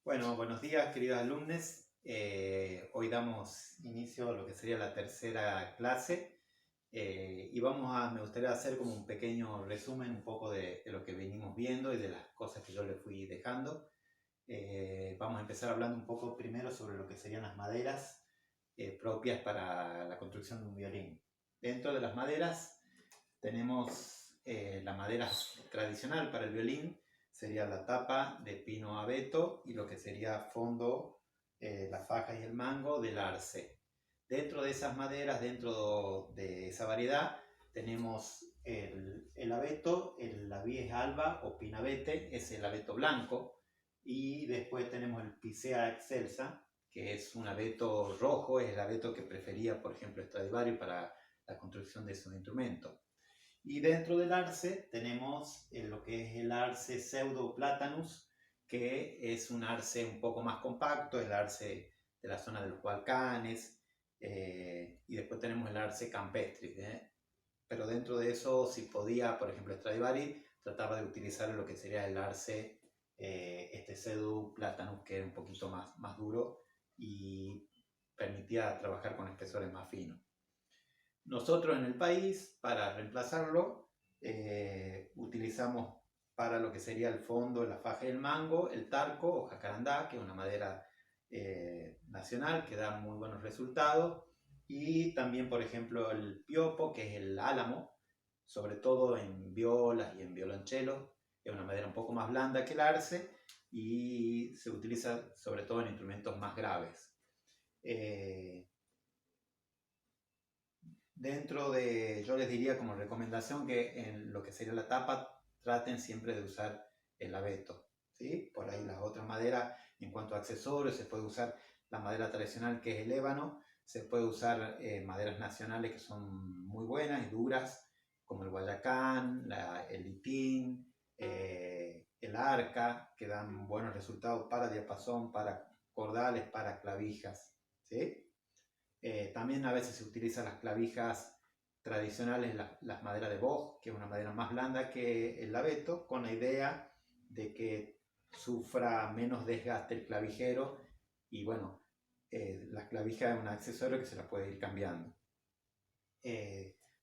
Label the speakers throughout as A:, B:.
A: Bueno, buenos días queridos alumnos. Hoy damos inicio a lo que sería la tercera clase y me gustaría hacer como un pequeño resumen un poco de lo que venimos viendo y de las cosas que yo le fui dejando. Vamos a empezar hablando un poco primero sobre lo que serían las maderas propias para la construcción de un violín. Dentro de las maderas tenemos la madera tradicional para el violín, sería la tapa de pino abeto y lo que sería fondo, la faja y el mango del arce. Dentro de esas maderas, dentro de esa variedad, tenemos el abeto, la vieja alba o pinabete, es el abeto blanco, y después tenemos el Picea excelsa, que es un abeto rojo, es el abeto que prefería, por ejemplo, Stradivari para la construcción de sus instrumentos. Y dentro del arce tenemos lo que es el arce pseudoplatanus, que es un arce un poco más compacto, el arce de la zona de los Balcanes, y después tenemos el arce campestris. Pero dentro de eso, si podía, por ejemplo, Stradivari trataba de utilizar lo que sería el arce, este pseudoplatanus, que era un poquito más duro y permitía trabajar con espesores más finos. Nosotros en el país, para reemplazarlo, utilizamos para lo que sería el fondo, la faja y el mango, el tarco o jacarandá, que es una madera nacional que da muy buenos resultados, y también, por ejemplo, el piopo, que es el álamo, sobre todo en violas y en violonchelos, es una madera un poco más blanda que el arce y se utiliza sobre todo en instrumentos más graves. Yo les diría como recomendación que en lo que sería la tapa traten siempre de usar el abeto, ¿sí? Por ahí las otras maderas, en cuanto a accesorios, se puede usar la madera tradicional que es el ébano, se puede usar maderas nacionales que son muy buenas y duras, como el guayacán, el litín, el arca, que dan buenos resultados para diapasón, para cordales, para clavijas, ¿sí? También a veces se utilizan las clavijas tradicionales, las maderas de boj, que es una madera más blanda que el abeto, con la idea de que sufra menos desgaste el clavijero y bueno, la clavija es un accesorio que se la puede ir cambiando.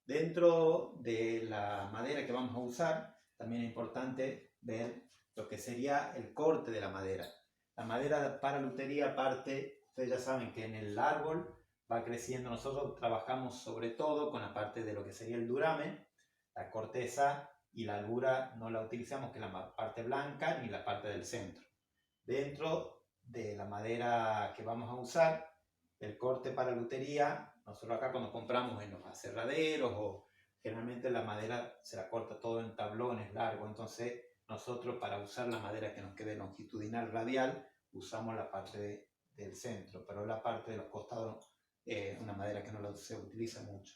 A: Dentro de la madera que vamos a usar, también es importante ver lo que sería el corte de la madera. La madera para lutería parte, ustedes ya saben que en el árbol va creciendo. Nosotros trabajamos sobre todo con la parte de lo que sería el duramen, la corteza, y la albura no la utilizamos, que es la parte blanca ni la parte del centro. Dentro de la madera que vamos a usar, el corte para lutería, nosotros acá cuando compramos en los aserraderos o generalmente la madera se la corta todo en tablones largos, entonces nosotros para usar la madera que nos quede longitudinal radial usamos la parte del centro, pero la parte de los costados una madera que no se utiliza mucho.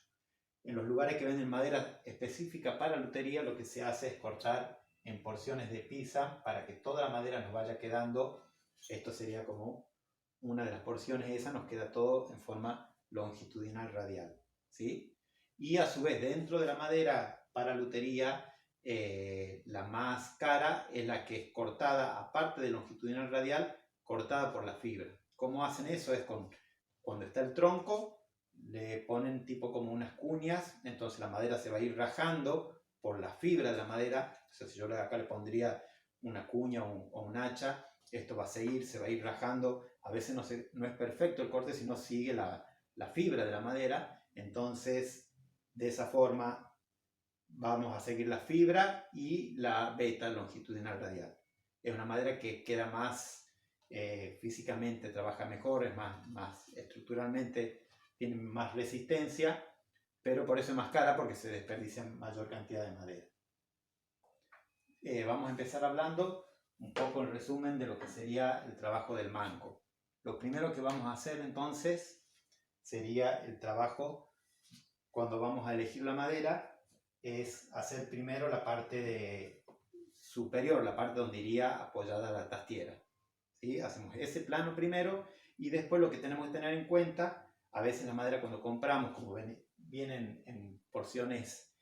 A: En los lugares que venden madera específica para lutería, lo que se hace es cortar en porciones de pizza para que toda la madera nos vaya quedando. Esto sería como una de las porciones, esa nos queda todo en forma longitudinal radial, ¿sí? Y a su vez, dentro de la madera para lutería, la más cara es la que es cortada, aparte de longitudinal radial, cortada por la fibra. ¿Cómo hacen eso? Es cuando está el tronco, le ponen tipo como unas cuñas, entonces la madera se va a ir rajando por la fibra de la madera. O sea, si yo acá le pondría una cuña o un hacha, esto va a seguir, se va a ir rajando. A veces no es perfecto el corte, sino sigue la fibra de la madera. Entonces, de esa forma vamos a seguir la fibra y la beta longitudinal radial. Es una madera que queda más físicamente, trabaja mejor, es más estructuralmente, tiene más resistencia, pero por eso es más cara, porque se desperdicia mayor cantidad de madera. Vamos a empezar hablando un poco en resumen de lo que sería el trabajo del mango. Lo primero que vamos a hacer entonces sería el trabajo cuando vamos a elegir la madera, es hacer primero la parte superior, la parte donde iría apoyada la tastiera, ¿sí? Hacemos ese plano primero y después lo que tenemos que tener en cuenta, a veces la madera cuando compramos, como vienen en porciones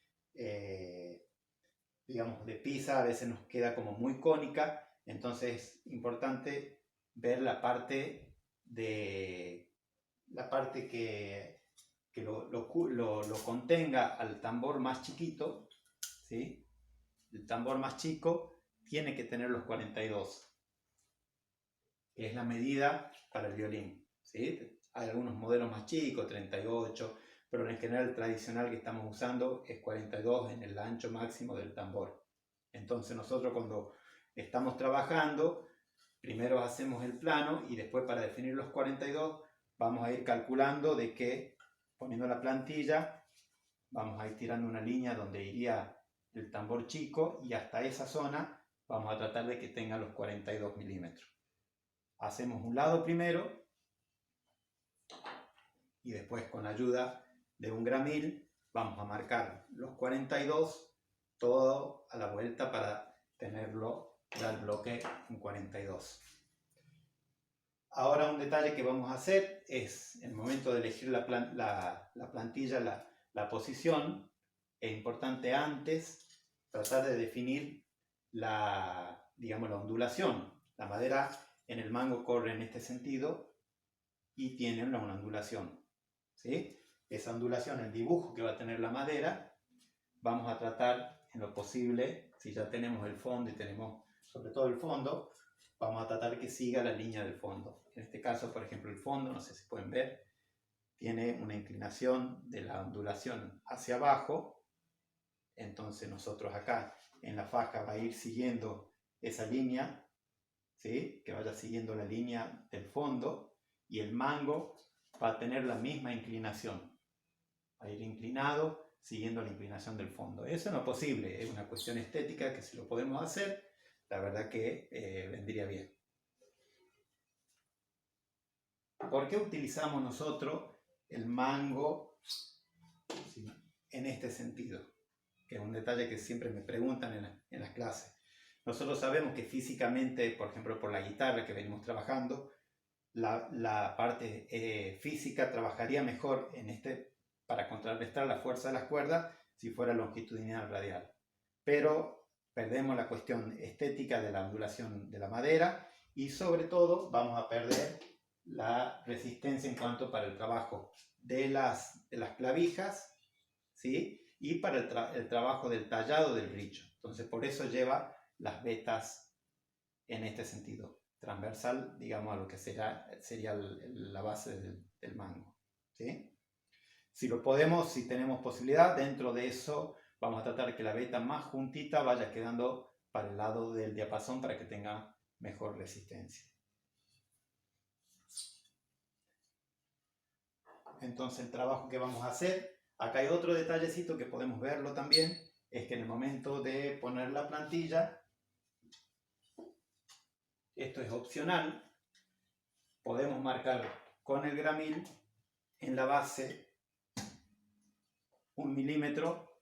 A: digamos de pizza, a veces nos queda como muy cónica, entonces es importante ver la parte que lo contenga al tambor más chiquito, ¿sí? El tambor más chico tiene que tener los 42, que es la medida para el violín, ¿sí? Hay algunos modelos más chicos, 38, pero en general el tradicional que estamos usando es 42 en el ancho máximo del tambor. Entonces nosotros cuando estamos trabajando, primero hacemos el plano y después para definir los 42 vamos a ir calculando de que, poniendo la plantilla, vamos a ir tirando una línea donde iría el tambor chico y hasta esa zona vamos a tratar de que tenga los 42 milímetros. Hacemos un lado primero y después con la ayuda de un gramil vamos a marcar los 42 todo a la vuelta para tenerlo ya el bloque en 42. Ahora un detalle que vamos a hacer es, en el momento de elegir la plantilla, la posición, es importante antes tratar de definir digamos, la ondulación. La madera en el mango corre en este sentido y tiene una ondulación, ¿sí? Esa ondulación, el dibujo que va a tener la madera, vamos a tratar en lo posible, si ya tenemos el fondo y tenemos sobre todo el fondo, vamos a tratar que siga la línea del fondo. En este caso, por ejemplo, el fondo, no sé si pueden ver, tiene una inclinación de la ondulación hacia abajo. Entonces nosotros acá en la faja va a ir siguiendo esa línea, ¿sí? Que vaya siguiendo la línea del fondo, y el mango va a tener la misma inclinación. Va a ir inclinado siguiendo la inclinación del fondo. Eso no es posible, es una cuestión estética que si lo podemos hacer, la verdad que vendría bien. ¿Por qué utilizamos nosotros el mango en este sentido? Que es un detalle que siempre me preguntan en las clases. Nosotros sabemos que físicamente, por ejemplo, por la guitarra que venimos trabajando, la parte física trabajaría mejor para contrarrestar la fuerza de las cuerdas si fuera longitudinal radial. Pero perdemos la cuestión estética de la ondulación de la madera y sobre todo vamos a perder la resistencia en cuanto para el trabajo de las clavijas, ¿sí? Y para el trabajo del tallado del brillo. Entonces por eso lleva las vetas en este sentido, transversal, digamos, a lo que sería la base del mango, ¿sí? Si tenemos posibilidad, dentro de eso vamos a tratar que la veta más juntita vaya quedando para el lado del diapasón para que tenga mejor resistencia. Entonces el trabajo que vamos a hacer, acá hay otro detallecito que podemos verlo también, es que en el momento de poner la plantilla, esto es opcional, podemos marcar con el gramil en la base 1 milímetro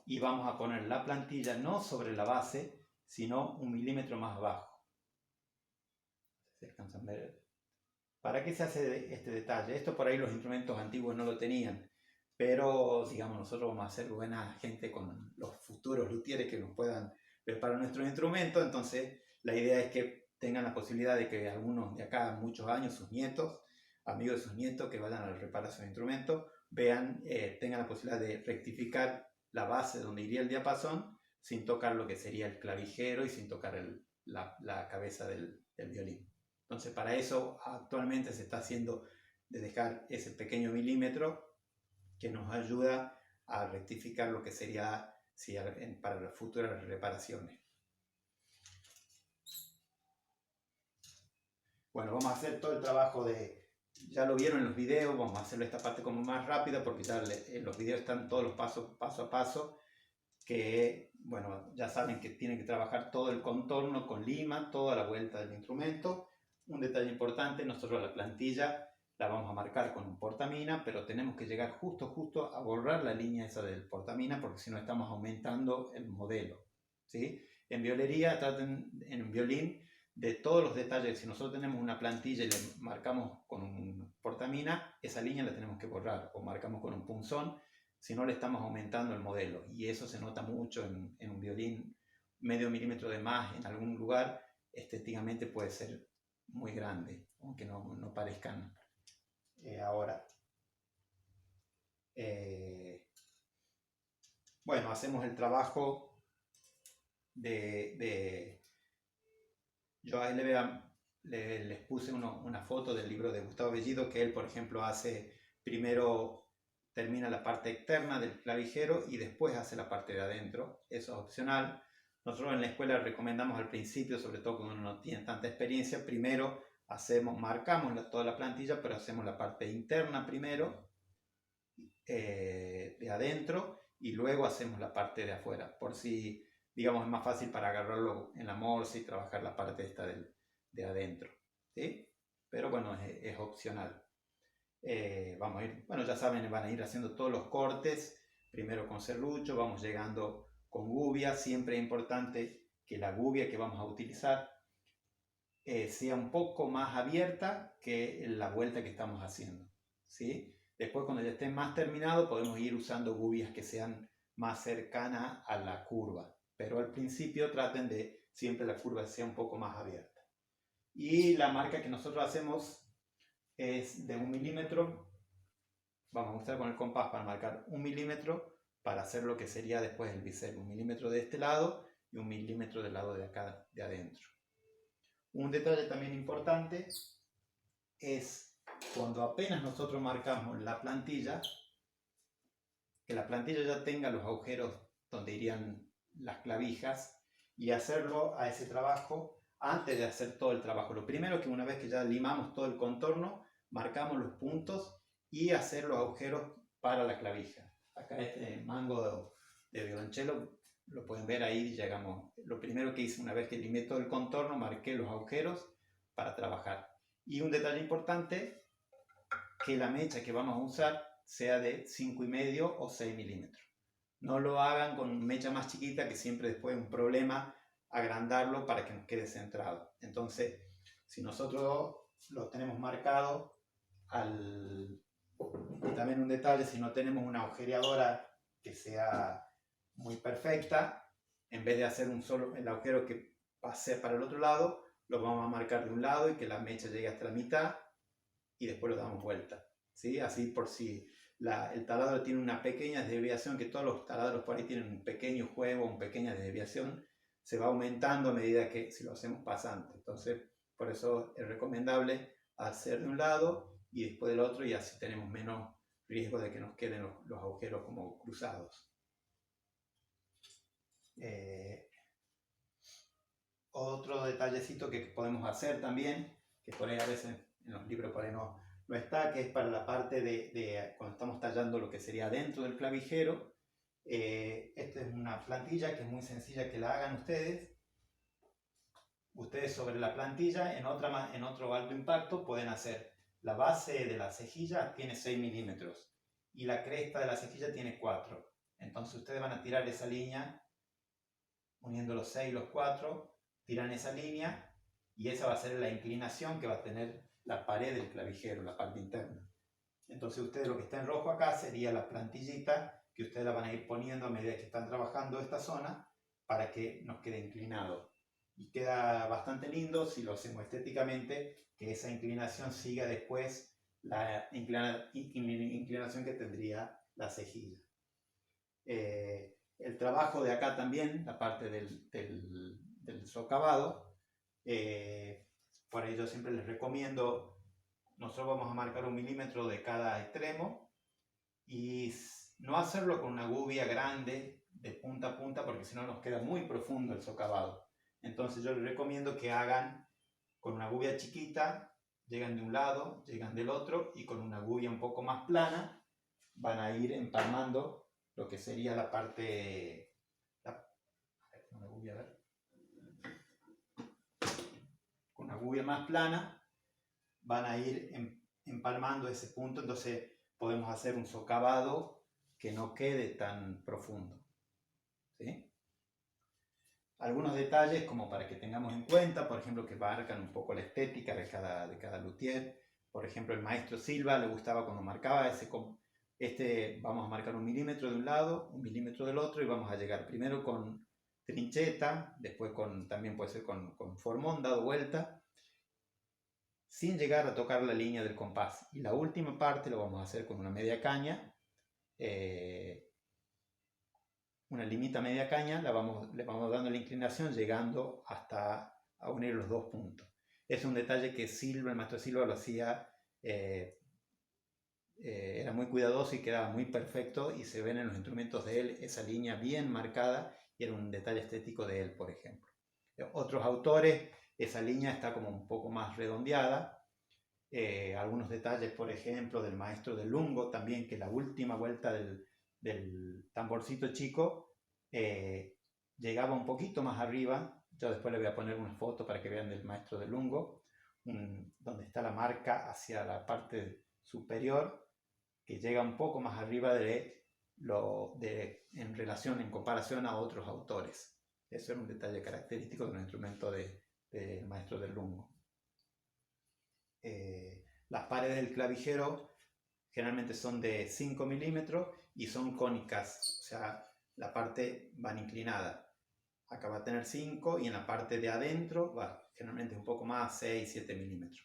A: y vamos a poner la plantilla no sobre la base, sino 1 milímetro más abajo. ¿Se alcanzan a ver? ¿Para qué se hace este detalle? Esto por ahí los instrumentos antiguos no lo tenían, pero digamos nosotros vamos a ser buena gente con los futuros luthieres que nos puedan preparar nuestros instrumentos, entonces la idea es que tengan la posibilidad de que algunos de acá, muchos años, sus nietos, amigos de sus nietos que vayan a la reparación de instrumentos, tengan la posibilidad de rectificar la base donde iría el diapasón sin tocar lo que sería el clavijero y sin tocar la cabeza del violín. Entonces para eso actualmente se está haciendo de dejar ese pequeño milímetro que nos ayuda a rectificar lo que sería para las futuras reparaciones. Bueno, vamos a hacer todo el trabajo ya lo vieron en los videos, vamos a hacerlo esta parte como más rápida porque ya en los videos están todos los pasos paso a paso, que bueno, ya saben que tienen que trabajar todo el contorno con lima, toda la vuelta del instrumento. Un detalle importante, nosotros la plantilla la vamos a marcar con un portamina, pero tenemos que llegar justo a borrar la línea esa del portamina porque si no estamos aumentando el modelo, ¿sí? En violería, en violín, de todos los detalles, si nosotros tenemos una plantilla y le marcamos con un portamina, esa línea la tenemos que borrar, o marcamos con un punzón, si no le estamos aumentando el modelo, y eso se nota mucho en un violín, medio milímetro de más en algún lugar, estéticamente puede ser muy grande, aunque no parezcan ahora. Bueno, hacemos el trabajo yo ahí les puse una foto del libro de Gustavo Bellido, que él, por ejemplo, primero termina la parte externa del clavijero y después hace la parte de adentro. Eso es opcional. Nosotros en la escuela recomendamos al principio, sobre todo cuando uno no tiene tanta experiencia, primero marcamos toda la plantilla, pero hacemos la parte interna primero, de adentro, y luego hacemos la parte de afuera, por si, digamos, es más fácil para agarrarlo en la morsa y trabajar la parte esta de adentro, ¿sí? Pero bueno, es opcional. Vamos a ir, bueno, ya saben, van a ir haciendo todos los cortes, primero con serrucho, vamos llegando con gubia. Siempre es importante que la gubia que vamos a utilizar sea un poco más abierta que la vuelta que estamos haciendo, ¿sí? Después, cuando ya esté más terminado, podemos ir usando gubias que sean más cercanas a la curva, pero al principio traten de siempre la curva sea un poco más abierta. Y la marca que nosotros hacemos es de 1 milímetro. Vamos a mostrar con el compás para marcar 1 milímetro para hacer lo que sería después el bisel. 1 milímetro de este lado y 1 milímetro del lado de acá, de adentro. Un detalle también importante es cuando apenas nosotros marcamos la plantilla, que la plantilla ya tenga los agujeros donde irían las clavijas, y hacerlo a ese trabajo antes de hacer todo el trabajo. Lo primero, que una vez que ya limamos todo el contorno, marcamos los puntos y hacer los agujeros para la clavija. Acá este mango de violonchelo lo pueden ver ahí. Llegamos, lo primero que hice una vez que limé todo el contorno, marqué los agujeros para trabajar. Y un detalle importante, que la mecha que vamos a usar sea de 5,5 o 6 milímetros. No lo hagan con mecha más chiquita, que siempre después es un problema agrandarlo para que nos quede centrado. Entonces, si nosotros lo tenemos marcado, también un detalle, si no tenemos una agujereadora que sea muy perfecta, en vez de hacer el agujero que pase para el otro lado, lo vamos a marcar de un lado y que la mecha llegue hasta la mitad, y después lo damos vuelta, ¿sí? Así, por si el taladro tiene una pequeña desviación, que todos los taladros por ahí tienen un pequeño juego, una pequeña desviación, se va aumentando a medida que si lo hacemos pasante. Entonces, por eso es recomendable hacer de un lado y después del otro, y así tenemos menos riesgo de que nos queden los agujeros como cruzados. Otro detallecito que podemos hacer también, que por ahí a veces en los libros por ahí no está, que es para la parte de cuando estamos tallando lo que sería dentro del clavijero. Esta es una plantilla que es muy sencilla que la hagan ustedes. Ustedes sobre la plantilla, en otro alto impacto, pueden hacer la base de la cejilla, tiene 6 milímetros, y la cresta de la cejilla tiene 4. Entonces ustedes van a tirar esa línea, uniendo los 6 y los 4, tiran esa línea, y esa va a ser la inclinación que va a tener la pared del clavijero, la parte interna. Entonces ustedes, lo que está en rojo acá sería la plantillita, que ustedes la van a ir poniendo a medida que están trabajando esta zona, para que nos quede inclinado. Y queda bastante lindo si lo hacemos estéticamente, que esa inclinación siga después la inclinación que tendría la cejilla. El trabajo de acá también, la parte del socavado, por ello siempre les recomiendo, nosotros vamos a marcar 1 milímetro de cada extremo, y no hacerlo con una gubia grande de punta a punta, porque si no nos queda muy profundo el socavado. Entonces yo les recomiendo que hagan con una gubia chiquita, llegan de un lado, llegan del otro, y con una gubia un poco más plana van a ir empalmando lo que sería la parte, con una gubia más plana van a ir empalmando ese punto. Entonces podemos hacer un socavado que no quede tan profundo, ¿sí? Algunos detalles como para que tengamos en cuenta, por ejemplo, que marcan un poco la estética de cada luthier. Por ejemplo, el maestro Silva le gustaba cuando marcaba vamos a marcar 1 milímetro de un lado, 1 milímetro del otro, y vamos a llegar primero con trincheta, después también puede ser con formón dado vuelta, sin llegar a tocar la línea del compás. Y la última parte lo vamos a hacer con una media caña, una limita media caña, le vamos dando la inclinación llegando hasta a unir los dos puntos. Es un detalle que Silva, el maestro Silva, lo hacía, era muy cuidadoso y quedaba muy perfecto, y se ven en los instrumentos de él esa línea bien marcada, y era un detalle estético de él, por ejemplo. Otros autores, esa línea está como un poco más redondeada. Algunos detalles, por ejemplo, del maestro del Lungo, también, que la última vuelta del tamborcito chico llegaba un poquito más arriba. Yo después le voy a poner una foto para que vean del maestro del Lungo, donde está la marca hacia la parte superior, que llega un poco más arriba en relación, en comparación a otros autores. Eso es un detalle característico de un instrumento del maestro del Lungo. Las paredes del clavijero generalmente son de 5 milímetros y son cónicas, o sea, la parte van inclinada. Acá va a tener 5 y en la parte de adentro va generalmente un poco más, 6, 7 milímetros.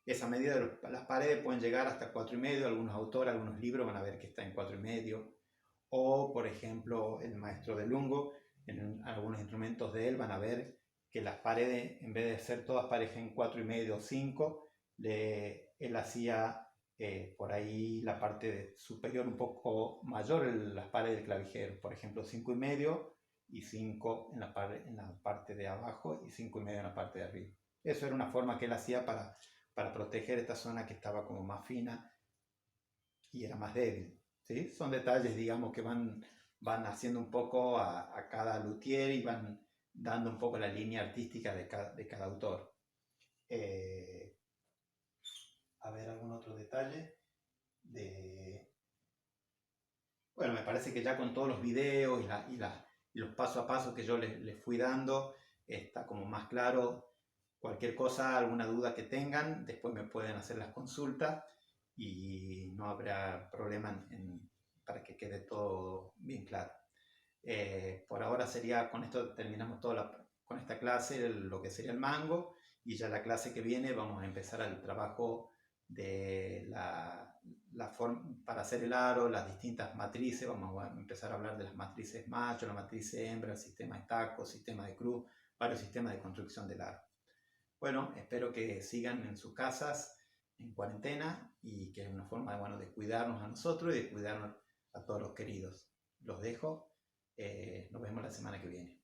A: Esa medida de las paredes pueden llegar hasta 4,5, algunos autores, algunos libros van a ver que está en 4,5. O, por ejemplo, el maestro del Lungo, en algunos instrumentos de él van a ver que las paredes, en vez de ser todas parejas en 4,5 o 5, él hacía por ahí la parte superior un poco mayor en las paredes del clavijero. Por ejemplo, 5,5 y 5 en la parte de abajo y 5,5 en la parte de arriba. Eso era una forma que él hacía para proteger esta zona que estaba como más fina y era más débil. ¿Sí? Son detalles, digamos, que van haciendo un poco a cada luthier y van dando un poco la línea artística de cada autor. A ver, algún otro detalle. Bueno, me parece que ya con todos los videos y los paso a paso que yo les fui dando, está como más claro. Cualquier cosa, alguna duda que tengan, después me pueden hacer las consultas y no habrá problema para que quede todo bien claro. Por ahora sería, con esto terminamos con esta clase, lo que sería el mango, y ya la clase que viene vamos a empezar el trabajo de la forma para hacer el aro, las distintas matrices. Vamos a empezar a hablar de las matrices macho, la matriz hembra, el sistema de taco, el sistema de cruz, varios sistemas de construcción del aro. Bueno, espero que sigan en sus casas en cuarentena y que es una forma de cuidarnos a nosotros y de cuidarnos a todos los queridos. Los dejo, nos vemos la semana que viene.